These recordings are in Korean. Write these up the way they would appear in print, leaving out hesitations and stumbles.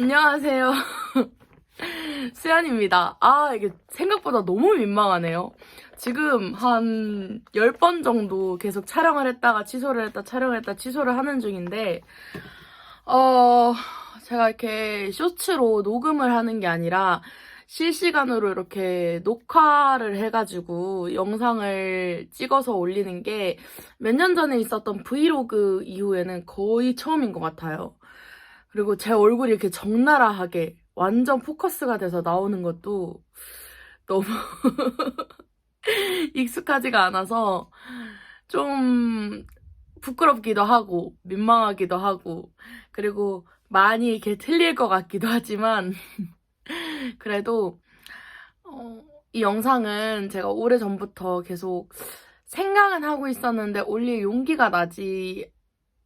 안녕하세요. 수연입니다. 이게 생각보다 너무 민망하네요. 지금 한 10번 정도 계속 촬영을 했다가 취소를 했다 촬영을 했다 취소를 하는 중인데 제가 이렇게 쇼츠로 녹음을 하는 게 아니라 실시간으로 이렇게 녹화를 해가지고 영상을 찍어서 올리는 게 몇 년 전에 있었던 브이로그 이후에는 거의 처음인 것 같아요. 그리고 제 얼굴이 이렇게 적나라하게 완전 포커스가 돼서 나오는 것도 너무 익숙하지가 않아서 좀 부끄럽기도 하고 민망하기도 하고 그리고 많이 이렇게 틀릴 것 같기도 하지만 그래도 이 영상은 제가 오래전부터 계속 생각은 하고 있었는데 올릴 용기가 나지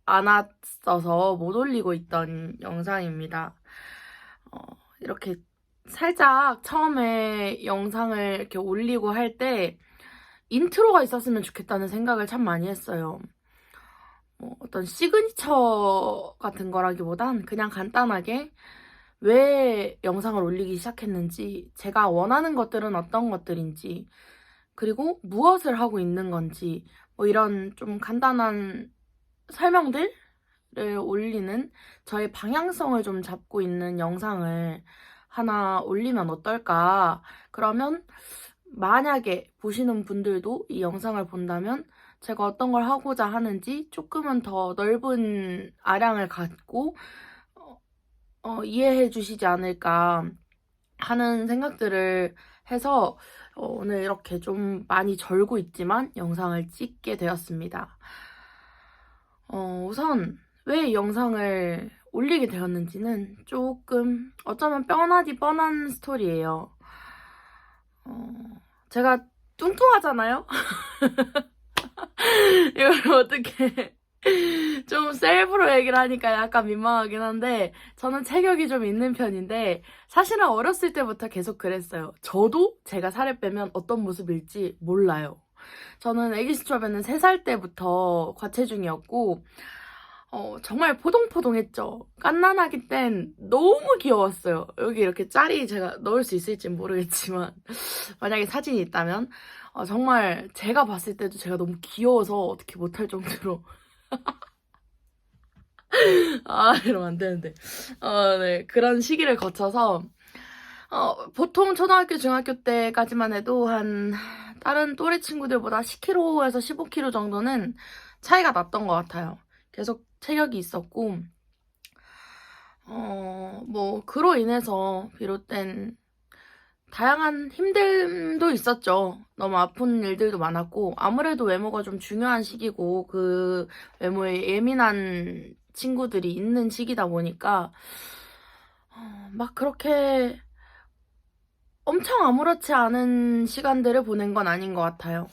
않았어서 못 올리고 있던 영상입니다. 이렇게 살짝 처음에 영상을 이렇게 올리고 할 때 인트로가 있었으면 좋겠다는 생각을 참 많이 했어요. 어떤 시그니처 같은 거라기보단 그냥 간단하게 왜 영상을 올리기 시작했는지, 제가 원하는 것들은 어떤 것들인지, 그리고 무엇을 하고 있는 건지, 이런 좀 간단한 설명들을 올리는 저의 방향성을 좀 잡고 있는 영상을 하나 올리면 어떨까? 그러면 만약에 보시는 분들도 이 영상을 본다면 제가 어떤 걸 하고자 하는지 조금은 더 넓은 아량을 갖고 이해해 주시지 않을까 하는 생각들을 해서 오늘 이렇게 좀 많이 절고 있지만 영상을 찍게 되었습니다. 우선 왜 이 영상을 올리게 되었는지는 조금 어쩌면 뻔하디 뻔한 스토리예요. 제가 뚱뚱하잖아요? 이걸 어떻게 좀 셀프로 얘기를 하니까 약간 민망하긴 한데 저는 체격이 좀 있는 편인데 사실은 어렸을 때부터 계속 그랬어요. 저도 제가 살을 빼면 어떤 모습일지 몰라요. 저는 애기 수첩에는 3살 때부터 과체중이었고 정말 포동포동했죠. 갓난아기 땐 너무 귀여웠어요. 여기 이렇게 짤이 제가 넣을 수 있을진 모르겠지만 만약에 사진이 있다면 정말 제가 봤을 때도 제가 너무 귀여워서 어떻게 못할 정도로 이러면 안 되는데 네, 그런 시기를 거쳐서 보통 초등학교, 중학교 때까지만 해도 한 다른 또래 친구들보다 10kg에서 15kg 정도는 차이가 났던 것 같아요. 계속 체격이 있었고 그로 인해서 비롯된 다양한 힘듦도 있었죠. 너무 아픈 일들도 많았고 아무래도 외모가 좀 중요한 시기고 그 외모에 예민한 친구들이 있는 시기다 보니까 막 그렇게 엄청 아무렇지 않은 시간들을 보낸 건 아닌 것 같아요.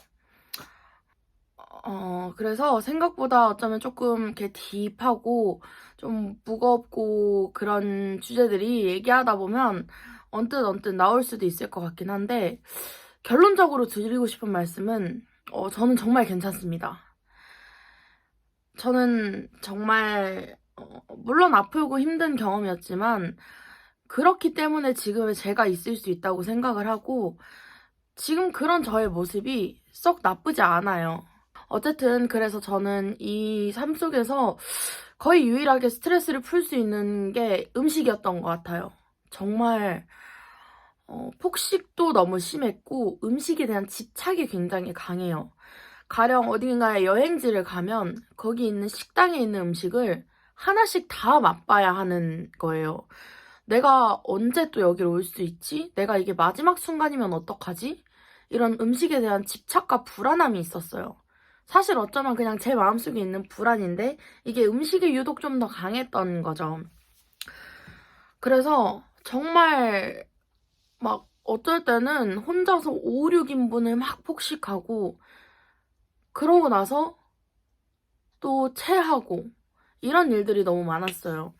그래서 생각보다 어쩌면 조금 이렇게 딥하고 좀 무겁고 그런 주제들이 얘기하다 보면 언뜻 나올 수도 있을 것 같긴 한데 결론적으로 드리고 싶은 말씀은 저는 정말 괜찮습니다. 저는 정말 물론 아프고 힘든 경험이었지만 그렇기 때문에 지금의 제가 있을 수 있다고 생각을 하고 지금 그런 저의 모습이 썩 나쁘지 않아요. 어쨌든 그래서 저는 이 삶 속에서 거의 유일하게 스트레스를 풀 수 있는 게 음식이었던 것 같아요. 정말 폭식도 너무 심했고 음식에 대한 집착이 굉장히 강해요. 가령 어딘가에 여행지를 가면 거기 있는 식당에 있는 음식을 하나씩 다 맛봐야 하는 거예요. 내가 언제 또 여기로 올 수 있지? 내가 이게 마지막 순간이면 어떡하지? 이런 음식에 대한 집착과 불안함이 있었어요. 사실 어쩌면 그냥 제 마음속에 있는 불안인데 이게 음식이 유독 좀 더 강했던 거죠. 그래서 정말 막 어쩔 때는 혼자서 5, 6인분을 막 폭식하고 그러고 나서 또 체하고 이런 일들이 너무 많았어요.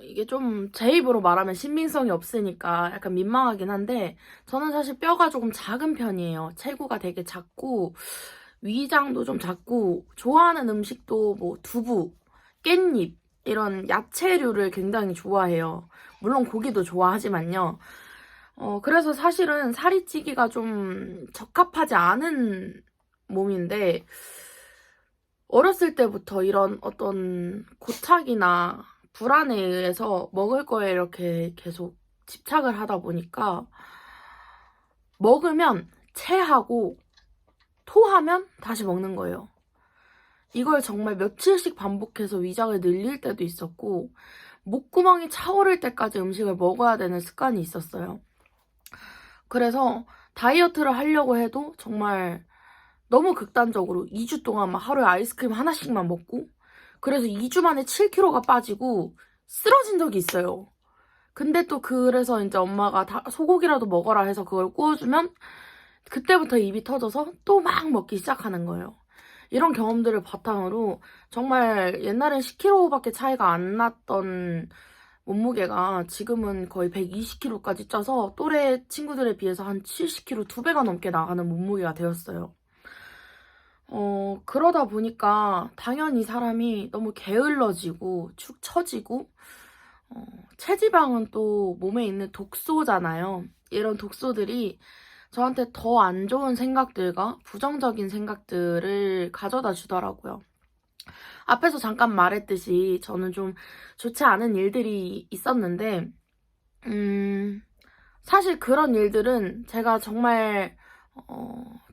이게 좀 제 입으로 말하면 신빙성이 없으니까 약간 민망하긴 한데 저는 사실 뼈가 조금 작은 편이에요. 체구가 되게 작고 위장도 좀 작고 좋아하는 음식도 뭐 두부, 깻잎 이런 야채류를 굉장히 좋아해요. 물론 고기도 좋아하지만요. 그래서 사실은 살이 찌기가 좀 적합하지 않은 몸인데, 어렸을 때부터 이런 어떤 고착이나 불안에 의해서 먹을 거에 이렇게 계속 집착을 하다 보니까, 먹으면 체하고 토하면 다시 먹는 거예요. 이걸 정말 며칠씩 반복해서 위장을 늘릴 때도 있었고, 목구멍이 차오를 때까지 음식을 먹어야 되는 습관이 있었어요. 그래서 다이어트를 하려고 해도 정말 너무 극단적으로 2주 동안 막 하루에 아이스크림 하나씩만 먹고, 그래서 2주 만에 7kg가 빠지고 쓰러진 적이 있어요. 근데 또 그래서 이제 엄마가 소고기라도 먹어라 해서 그걸 구워주면 그때부터 입이 터져서 또 막 먹기 시작하는 거예요. 이런 경험들을 바탕으로 정말 옛날엔 10kg밖에 차이가 안 났던 몸무게가 지금은 거의 120kg까지 쪄서 또래 친구들에 비해서 한 70kg, 2배가 넘게 나가는 몸무게가 되었어요. 그러다 보니까 당연히 사람이 너무 게을러지고 축 처지고, 체지방은 또 몸에 있는 독소잖아요. 이런 독소들이 저한테 더 안 좋은 생각들과 부정적인 생각들을 가져다 주더라고요. 앞에서 잠깐 말했듯이 저는 좀 좋지 않은 일들이 있었는데, 사실 그런 일들은 제가 정말,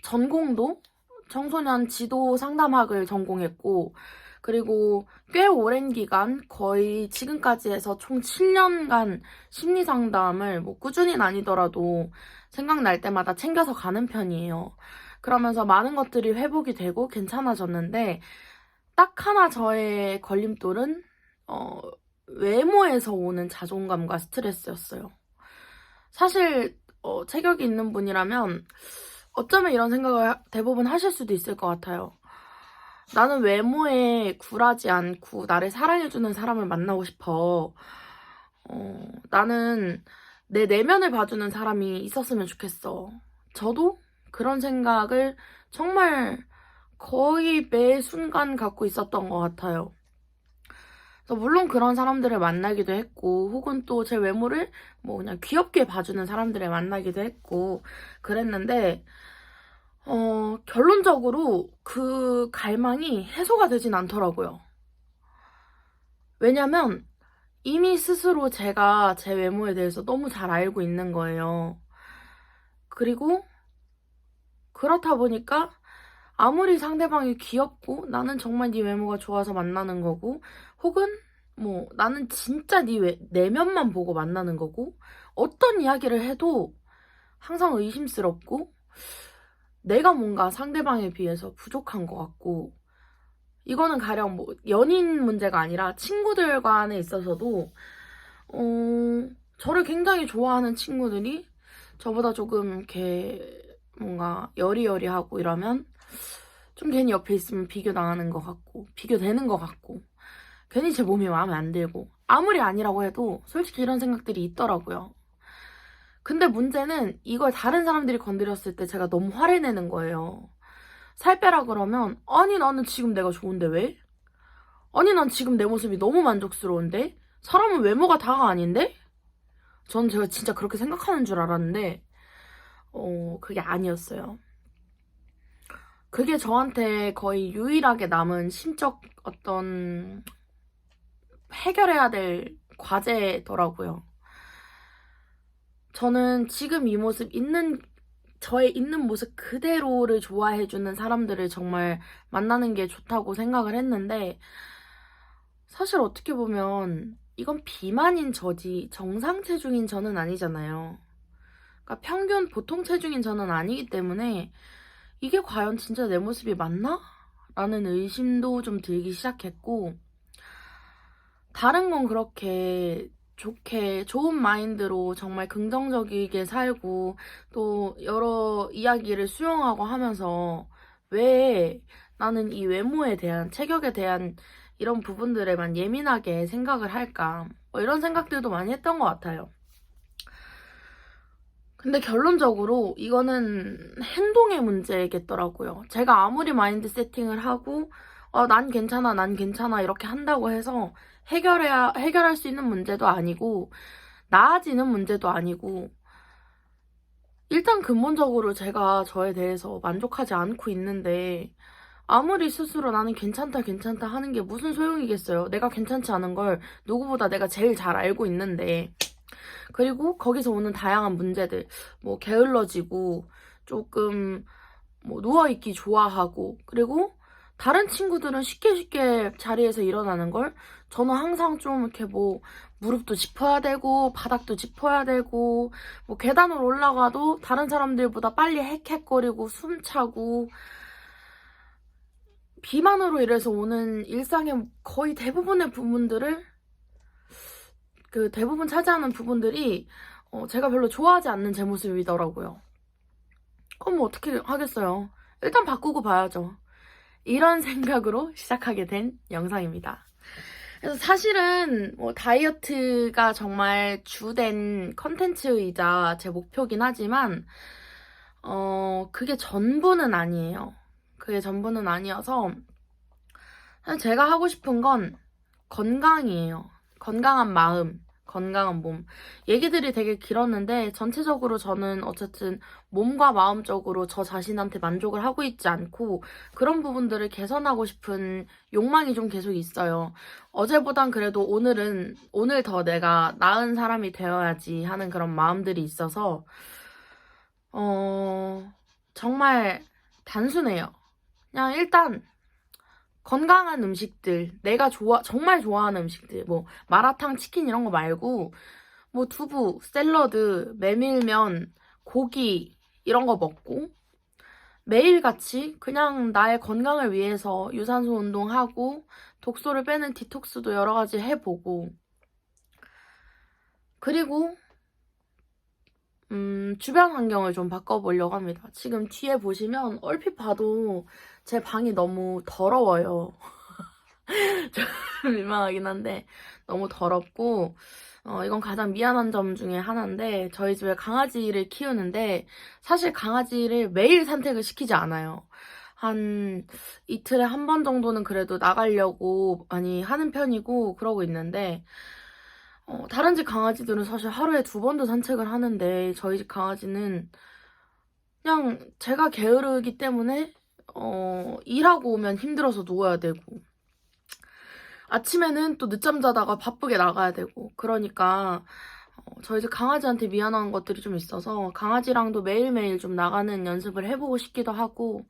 전공도 청소년 지도 상담학을 전공했고, 그리고 꽤 오랜 기간, 거의 지금까지 해서 총 7년간 심리 상담을 뭐 꾸준히는 아니더라도 생각날 때마다 챙겨서 가는 편이에요. 그러면서 많은 것들이 회복이 되고 괜찮아졌는데, 딱 하나 저의 걸림돌은 외모에서 오는 자존감과 스트레스였어요. 사실 체격이 있는 분이라면 어쩌면 이런 생각을 대부분 하실 수도 있을 것 같아요. 나는 외모에 굴하지 않고 나를 사랑해주는 사람을 만나고 싶어. 나는 내 내면을 봐주는 사람이 있었으면 좋겠어. 저도 그런 생각을 정말 거의 매 순간 갖고 있었던 것 같아요. 그래서 물론 그런 사람들을 만나기도 했고, 혹은 또 제 외모를 뭐 그냥 귀엽게 봐주는 사람들을 만나기도 했고, 그랬는데, 결론적으로 그 갈망이 해소가 되진 않더라고요. 왜냐면 이미 스스로 제가 제 외모에 대해서 너무 잘 알고 있는 거예요. 그리고 그렇다 보니까 아무리 상대방이 귀엽고 나는 정말 네 외모가 좋아서 만나는 거고, 혹은 뭐 나는 진짜 네 내면만 보고 만나는 거고, 어떤 이야기를 해도 항상 의심스럽고 내가 뭔가 상대방에 비해서 부족한 것 같고, 이거는 가령 뭐 연인 문제가 아니라 친구들 간에 있어서도 저를 굉장히 좋아하는 친구들이 저보다 조금 이렇게 뭔가 여리여리하고 이러면 좀 괜히 옆에 있으면 비교당하는 것 같고, 비교되는 것 같고, 괜히 제 몸이 마음에 안 들고, 아무리 아니라고 해도 솔직히 이런 생각들이 있더라고요. 근데 문제는 이걸 다른 사람들이 건드렸을 때 제가 너무 화를 내는 거예요. 살 빼라 그러면, 아니 나는 지금 내가 좋은데 왜? 아니 난 지금 내 모습이 너무 만족스러운데? 사람은 외모가 다가 아닌데? 전 제가 진짜 그렇게 생각하는 줄 알았는데, 그게 아니었어요. 그게 저한테 거의 유일하게 남은 심적 어떤 해결해야 될 과제더라고요. 저는 지금 이 모습 저의 있는 모습 그대로를 좋아해주는 사람들을 정말 만나는 게 좋다고 생각을 했는데, 사실 어떻게 보면 이건 비만인 저지 정상 체중인 저는 아니잖아요. 그러니까 평균 보통 체중인 저는 아니기 때문에 이게 과연 진짜 내 모습이 맞나? 라는 의심도 좀 들기 시작했고, 다른 건 그렇게 좋은 마인드로 정말 긍정적이게 살고 또 여러 이야기를 수용하고 하면서 왜 나는 이 외모에 대한, 체격에 대한 이런 부분들에만 예민하게 생각을 할까? 뭐 이런 생각들도 많이 했던 것 같아요. 근데 결론적으로 이거는 행동의 문제겠더라고요. 제가 아무리 마인드 세팅을 하고 난 괜찮아, 난 괜찮아 이렇게 한다고 해서 해결할 수 있는 문제도 아니고 나아지는 문제도 아니고 일단 근본적으로 제가 저에 대해서 만족하지 않고 있는데 아무리 스스로 나는 괜찮다 괜찮다 하는 게 무슨 소용이겠어요. 내가 괜찮지 않은 걸 누구보다 내가 제일 잘 알고 있는데. 그리고 거기서 오는 다양한 문제들, 뭐 게을러지고 조금 뭐 누워있기 좋아하고, 그리고 다른 친구들은 쉽게 자리에서 일어나는 걸 저는 항상 좀 이렇게 뭐 무릎도 짚어야 되고 바닥도 짚어야 되고 뭐 계단을 올라가도 다른 사람들보다 빨리 헥헥거리고 숨차고, 비만으로 인해서 오는 일상의 거의 대부분의 부분들을 대부분 차지하는 부분들이 제가 별로 좋아하지 않는 제 모습이더라고요. 그럼 뭐 어떻게 하겠어요. 일단 바꾸고 봐야죠. 이런 생각으로 시작하게 된 영상입니다. 그래서 사실은 뭐 다이어트가 정말 주된 컨텐츠이자 제 목표긴 하지만 그게 전부는 아니에요. 그게 전부는 아니어서 사실 제가 하고 싶은 건 건강이에요. 건강한 마음, 건강한 몸. 얘기들이 되게 길었는데 전체적으로 저는 어쨌든 몸과 마음적으로 저 자신한테 만족을 하고 있지 않고 그런 부분들을 개선하고 싶은 욕망이 좀 계속 있어요. 어제보단 그래도 오늘 더 내가 나은 사람이 되어야지 하는 그런 마음들이 있어서 정말 단순해요. 그냥 일단 건강한 음식들, 내가 정말 좋아하는 음식들, 뭐 마라탕, 치킨 이런 거 말고 뭐 두부, 샐러드, 메밀면, 고기 이런 거 먹고 매일같이 그냥 나의 건강을 위해서 유산소 운동하고 독소를 빼는 디톡스도 여러 가지 해보고, 그리고 주변 환경을 좀 바꿔보려고 합니다. 지금 뒤에 보시면 얼핏 봐도 제 방이 너무 더러워요. 좀 민망하긴 한데 너무 더럽고 이건 가장 미안한 점 중에 하나인데, 저희 집에 강아지를 키우는데 사실 강아지를 매일 산책을 시키지 않아요. 한 이틀에 한 번 정도는 그래도 나가려고 많이 하는 편이고 그러고 있는데, 다른 집 강아지들은 사실 하루에 2번도 산책을 하는데 저희 집 강아지는 그냥 제가 게으르기 때문에 일하고 오면 힘들어서 누워야 되고 아침에는 또 늦잠 자다가 바쁘게 나가야 되고, 그러니까 저희 집 강아지한테 미안한 것들이 좀 있어서 강아지랑도 매일매일 좀 나가는 연습을 해보고 싶기도 하고,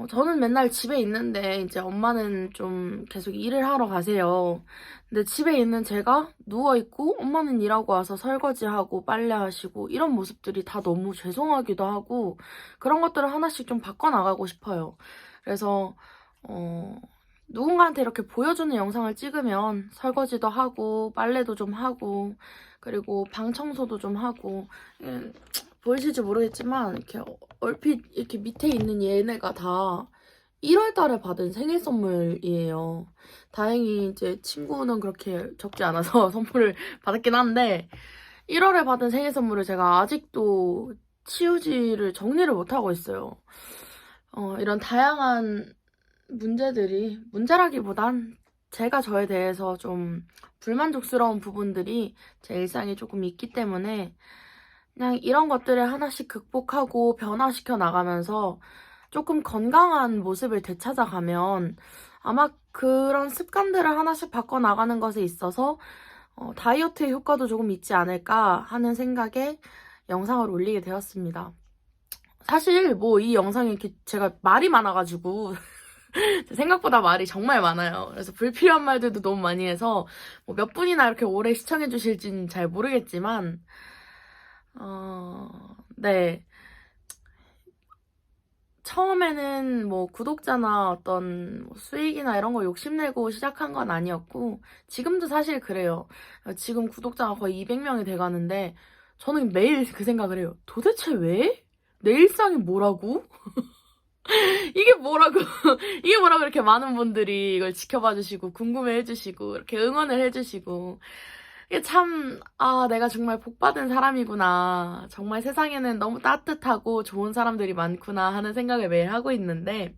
저는 맨날 집에 있는데 이제 엄마는 좀 계속 일을 하러 가세요. 근데 집에 있는 제가 누워있고 엄마는 일하고 와서 설거지하고 빨래하시고 이런 모습들이 다 너무 죄송하기도 하고, 그런 것들을 하나씩 좀 바꿔나가고 싶어요. 그래서 누군가한테 이렇게 보여주는 영상을 찍으면 설거지도 하고 빨래도 좀 하고 그리고 방 청소도 좀 하고, 보이실지 모르겠지만 이렇게 얼핏 이렇게 밑에 있는 얘네가 다 1월 달에 받은 생일 선물이에요. 다행히 이제 친구는 그렇게 적지 않아서 선물을 받았긴 한데 1월에 받은 생일 선물을 제가 아직도 치우지를 정리를 못하고 있어요. 이런 다양한 문제라기보단 제가 저에 대해서 좀 불만족스러운 부분들이 제 일상에 조금 있기 때문에 그냥 이런 것들을 하나씩 극복하고 변화시켜 나가면서 조금 건강한 모습을 되찾아가면 아마 그런 습관들을 하나씩 바꿔나가는 것에 있어서 다이어트의 효과도 조금 있지 않을까 하는 생각에 영상을 올리게 되었습니다. 사실 뭐 이 영상이 이렇게 제가 말이 많아가지고 생각보다 말이 정말 많아요. 그래서 불필요한 말들도 너무 많이 해서 뭐몇 분이나 이렇게 오래 시청해 주실지는 잘 모르겠지만 네. 처음에는 뭐 구독자나 어떤 수익이나 이런 거 욕심내고 시작한 건 아니었고 지금도 사실 그래요. 지금 구독자가 거의 200명이 돼가는데 저는 매일 그 생각을 해요. 도대체 왜? 내 일상이 뭐라고? 이게 뭐라고 이게 뭐라고 이렇게 많은 분들이 이걸 지켜봐 주시고 궁금해 해주시고 이렇게 응원을 해주시고, 이게 참 내가 정말 복받은 사람이구나, 정말 세상에는 너무 따뜻하고 좋은 사람들이 많구나 하는 생각을 매일 하고 있는데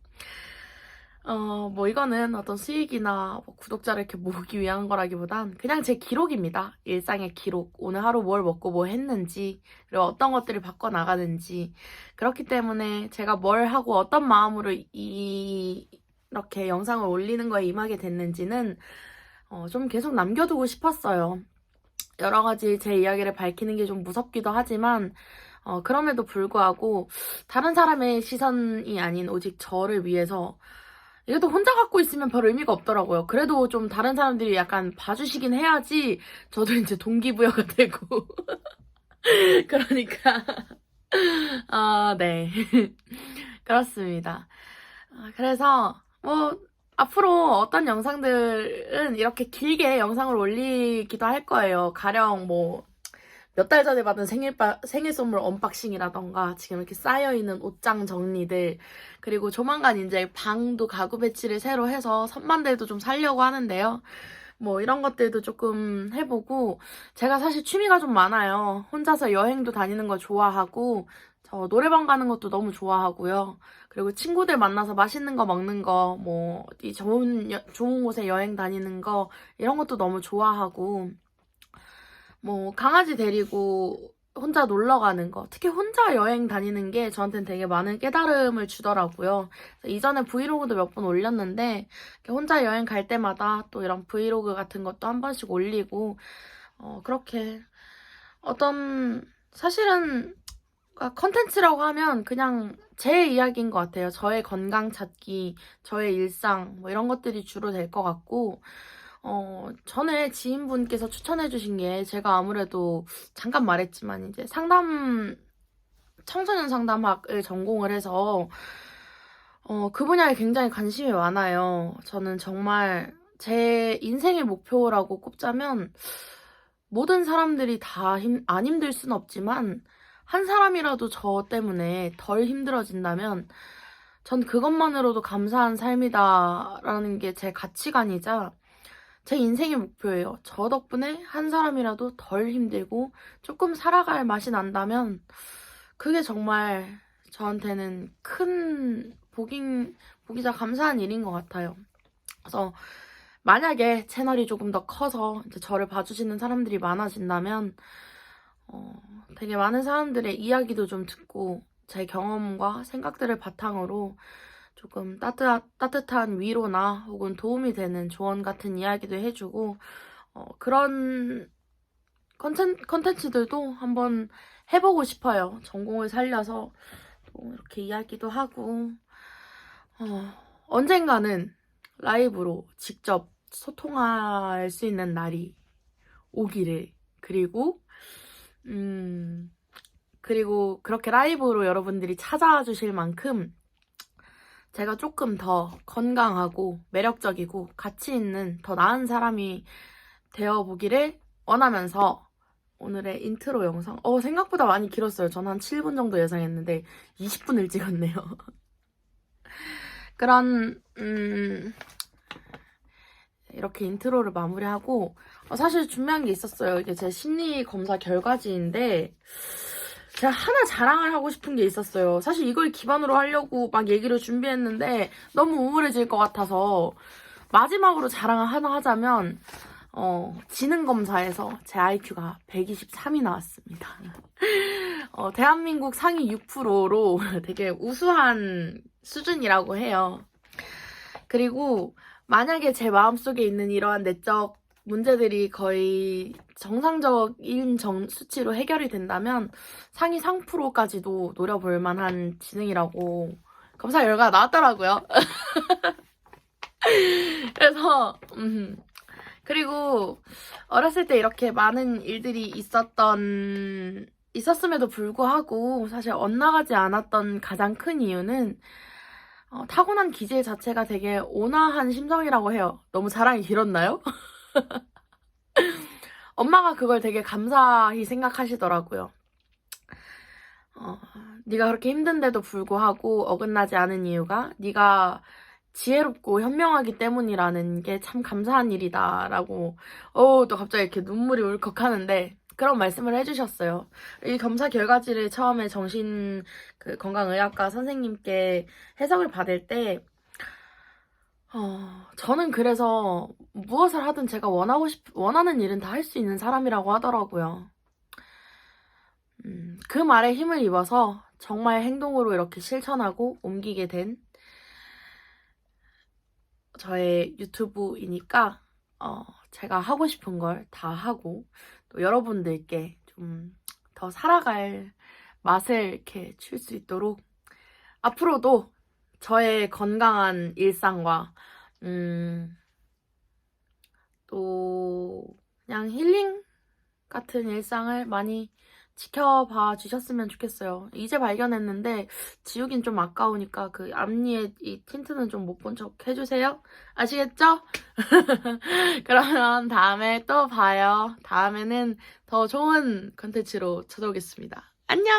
뭐 이거는 어떤 수익이나 뭐 구독자를 이렇게 모으기 위한 거라기보단 그냥 제 기록입니다. 일상의 기록. 오늘 하루 뭘 먹고 뭐 했는지, 그리고 어떤 것들을 바꿔나가는지. 그렇기 때문에 제가 뭘 하고 어떤 마음으로 이렇게 영상을 올리는 거에 임하게 됐는지는 좀 계속 남겨두고 싶었어요. 여러 가지 제 이야기를 밝히는 게 좀 무섭기도 하지만, 그럼에도 불구하고 다른 사람의 시선이 아닌 오직 저를 위해서 이것도 혼자 갖고 있으면 별 의미가 없더라고요. 그래도 좀 다른 사람들이 약간 봐주시긴 해야지 저도 이제 동기부여가 되고. 그러니까. 네. 그렇습니다. 그래서 뭐 앞으로 어떤 영상들은 이렇게 길게 영상을 올리기도 할 거예요. 가령 뭐 몇 달 전에 받은 생일 선물 언박싱이라던가 지금 이렇게 쌓여있는 옷장 정리들, 그리고 조만간 이제 방도 가구 배치를 새로 해서 선반들도 좀 살려고 하는데요. 뭐 이런 것들도 조금 해보고, 제가 사실 취미가 좀 많아요. 혼자서 여행도 다니는 거 좋아하고, 저 노래방 가는 것도 너무 좋아하고요. 그리고 친구들 만나서 맛있는 거 먹는 거, 뭐 어디 좋은 곳에 여행 다니는 거, 이런 것도 너무 좋아하고, 뭐 강아지 데리고 혼자 놀러 가는 거, 특히 혼자 여행 다니는 게 저한테는 되게 많은 깨달음을 주더라고요. 이전에 브이로그도 몇 번 올렸는데 혼자 여행 갈 때마다 또 이런 브이로그 같은 것도 한 번씩 올리고, 그렇게 어떤, 사실은 컨텐츠라고 하면 그냥 제 이야기인 것 같아요. 저의 건강 찾기, 저의 일상, 뭐 이런 것들이 주로 될 것 같고, 전에 지인분께서 추천해주신 게, 제가 아무래도 잠깐 말했지만 이제 청소년 상담학을 전공을 해서 그 분야에 굉장히 관심이 많아요. 저는 정말 제 인생의 목표라고 꼽자면, 모든 사람들이 다 안 힘들 순 없지만 한 사람이라도 저 때문에 덜 힘들어진다면 전 그것만으로도 감사한 삶이다라는 게 제 가치관이자 제 인생의 목표예요. 저 덕분에 한 사람이라도 덜 힘들고 조금 살아갈 맛이 난다면 그게 정말 저한테는 큰 복이자 감사한 일인 것 같아요. 그래서 만약에 채널이 조금 더 커서 이제 저를 봐주시는 사람들이 많아진다면 되게 많은 사람들의 이야기도 좀 듣고 제 경험과 생각들을 바탕으로 조금 따뜻한 위로나 혹은 도움이 되는 조언 같은 이야기도 해주고, 그런 컨텐츠들도 한번 해보고 싶어요. 전공을 살려서 또 이렇게 이야기도 하고, 언젠가는 라이브로 직접 소통할 수 있는 날이 오기를, 그리고 그렇게 라이브로 여러분들이 찾아와 주실 만큼 제가 조금 더 건강하고 매력적이고 가치 있는 더 나은 사람이 되어보기를 원하면서 오늘의 인트로 영상, 생각보다 많이 길었어요. 전 한 7분 정도 예상했는데 20분을 찍었네요. 그런 이렇게 인트로를 마무리하고, 사실 준비한 게 있었어요. 이게 제 심리 검사 결과지인데 제가 하나 자랑을 하고 싶은 게 있었어요. 사실 이걸 기반으로 하려고 막 얘기를 준비했는데 너무 우울해질 것 같아서 마지막으로 자랑을 하나 하자면, 지능 검사에서 제 IQ가 123이 나왔습니다. 대한민국 상위 6%로 되게 우수한 수준이라고 해요. 그리고 만약에 제 마음속에 있는 이러한 내적 문제들이 거의 정상적인 수치로 해결이 된다면 상위 3%까지도 노려볼 만한 지능이라고 검사 결과가 나왔더라고요. 그래서 그리고 어렸을 때 이렇게 많은 일들이 있었음에도 불구하고 사실 엇나가지 않았던 가장 큰 이유는 타고난 기질 자체가 되게 온화한 심성이라고 해요. 너무 자랑이 길었나요? 엄마가 그걸 되게 감사히 생각하시더라고요. 네가 그렇게 힘든데도 불구하고 어긋나지 않은 이유가 네가 지혜롭고 현명하기 때문이라는 게 참 감사한 일이다라고, 또 갑자기 이렇게 눈물이 울컥하는데 그런 말씀을 해주셨어요. 이 검사 결과지를 처음에 건강의학과 선생님께 해석을 받을 때 저는 그래서 무엇을 하든 제가 원하는 일은 다 할 수 있는 사람이라고 하더라고요. 그 말에 힘을 입어서 정말 행동으로 이렇게 실천하고 옮기게 된 저의 유튜브이니까, 제가 하고 싶은 걸 다 하고, 또 여러분들께 좀 더 살아갈 맛을 이렇게 줄 수 있도록 앞으로도 저의 건강한 일상과, 또 그냥 힐링 같은 일상을 많이 지켜봐 주셨으면 좋겠어요. 이제 발견했는데 지우긴 좀 아까우니까 그 앞니에 이 틴트는 좀 못 본 척 해주세요. 아시겠죠? 그러면 다음에 또 봐요. 다음에는 더 좋은 컨텐츠로 찾아오겠습니다. 안녕!